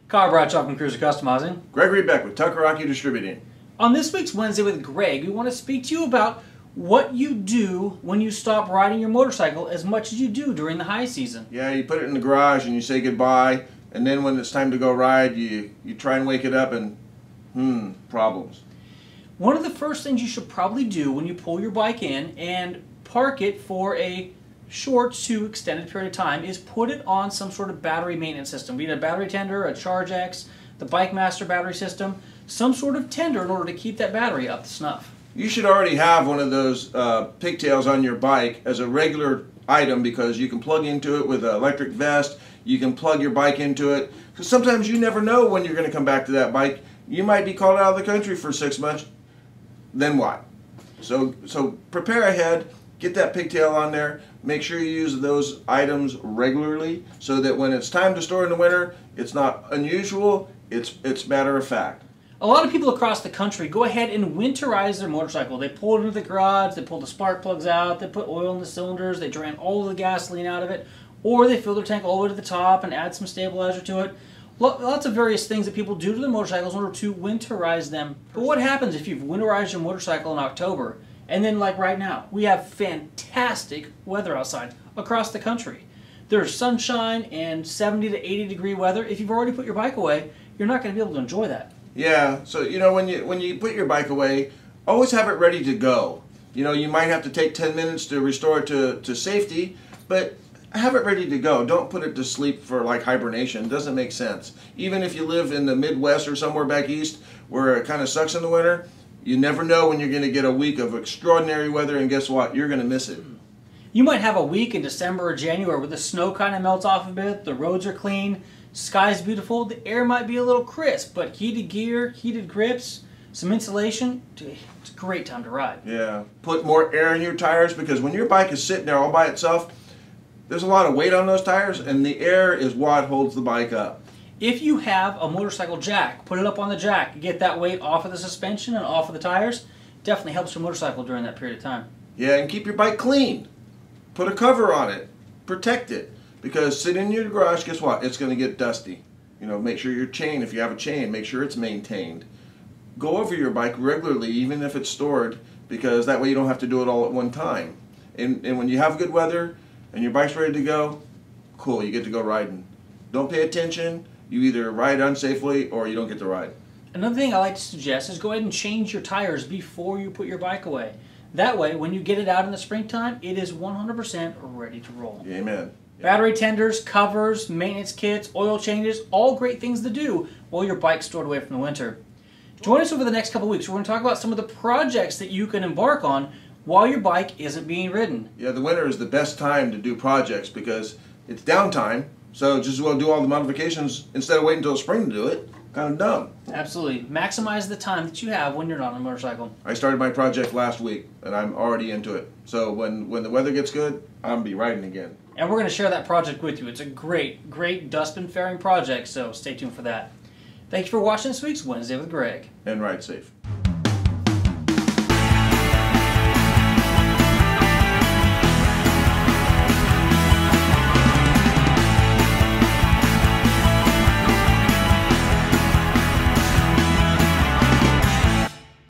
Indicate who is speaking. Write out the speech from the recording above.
Speaker 1: Kyle Bradshaw from Cruiser Customizing.
Speaker 2: Greg Beck with Tucker Distributing.
Speaker 1: On this week's Wednesday with Greg, we want to speak to you about what you do when you stop riding your motorcycle as much as you do during the high season.
Speaker 2: Yeah, you put it in the garage and you say goodbye, and then when it's time to go ride, you try and wake it up and, problems.
Speaker 1: One of the first things you should probably do when you pull your bike in and park it for a short to extended period of time is put it on some sort of battery maintenance system. Be it a battery tender, a ChargeX, the Bike Master battery system, some sort of tender in order to keep that battery up to snuff.
Speaker 2: You should already have one of those pigtails on your bike as a regular item because you can plug into it with an electric vest, you can plug your bike into it, because sometimes you never know when you're going to come back to that bike. You might be called out of the country for 6 months, then what? So prepare ahead, get that pigtail on there, make sure you use those items regularly so that when it's time to store in the winter, it's not unusual, it's matter of fact.
Speaker 1: A lot of people across the country go ahead and winterize their motorcycle. They pull it into the garage, they pull the spark plugs out, they put oil in the cylinders, they drain all of the gasoline out of it, or they fill their tank all the way to the top and add some stabilizer to it. Lots of various things that people do to their motorcycles in order to winterize them. But what happens if you've winterized your motorcycle in October and then, like right now, we have fantastic weather outside across the country. There's sunshine and 70 to 80 degree weather. If you've already put your bike away, you're not going to be able to enjoy that.
Speaker 2: Yeah, so when you put your bike away, always have it ready to go. You might have to take 10 minutes to restore it to safety, but have it ready to go. Don't put it to sleep for like hibernation. It doesn't make sense. Even if you live in the Midwest or somewhere back east where it kind of sucks in the winter, you never know when you're going to get a week of extraordinary weather, and guess what? You're going to miss it.
Speaker 1: You might have a week in December or January where the snow kind of melts off a bit, the roads are clean, sky's beautiful, the air might be a little crisp, but heated gear, heated grips, some insulation, it's a great time to ride.
Speaker 2: Yeah, put more air in your tires because when your bike is sitting there all by itself, there's a lot of weight on those tires, and the air is what holds the bike up.
Speaker 1: If you have a motorcycle jack, put it up on the jack, get that weight off of the suspension and off of the tires. Definitely helps your motorcycle during that period of time.
Speaker 2: Yeah, and keep your bike clean. Put a cover on it. Protect it. Because sitting in your garage, guess what? It's going to get dusty. Make sure your chain, if you have a chain, make sure it's maintained. Go over your bike regularly, even if it's stored, because that way you don't have to do it all at one time. And when you have good weather and your bike's ready to go, cool, you get to go riding. Don't pay attention. You either ride unsafely or you don't get to ride.
Speaker 1: Another thing I like to suggest is go ahead and change your tires before you put your bike away. That way, when you get it out in the springtime, it is 100% ready to roll.
Speaker 2: Amen.
Speaker 1: Battery tenders, covers, maintenance kits, oil changes, all great things to do while your bike's stored away from the winter. Join us over the next couple of weeks. We're going to talk about some of the projects that you can embark on while your bike isn't being ridden.
Speaker 2: Yeah, the winter is the best time to do projects because it's downtime. So just as well do all the modifications instead of waiting until spring to do it. Kind of dumb.
Speaker 1: Absolutely. Maximize the time that you have when you're not on a motorcycle.
Speaker 2: I started my project last week and I'm already into it. So when the weather gets good, I'm going to be riding again.
Speaker 1: And we're going to share that project with you. It's a great dustbin fairing project, so stay tuned for that. Thank you for watching this week's Wednesday with Greg.
Speaker 2: And ride safe.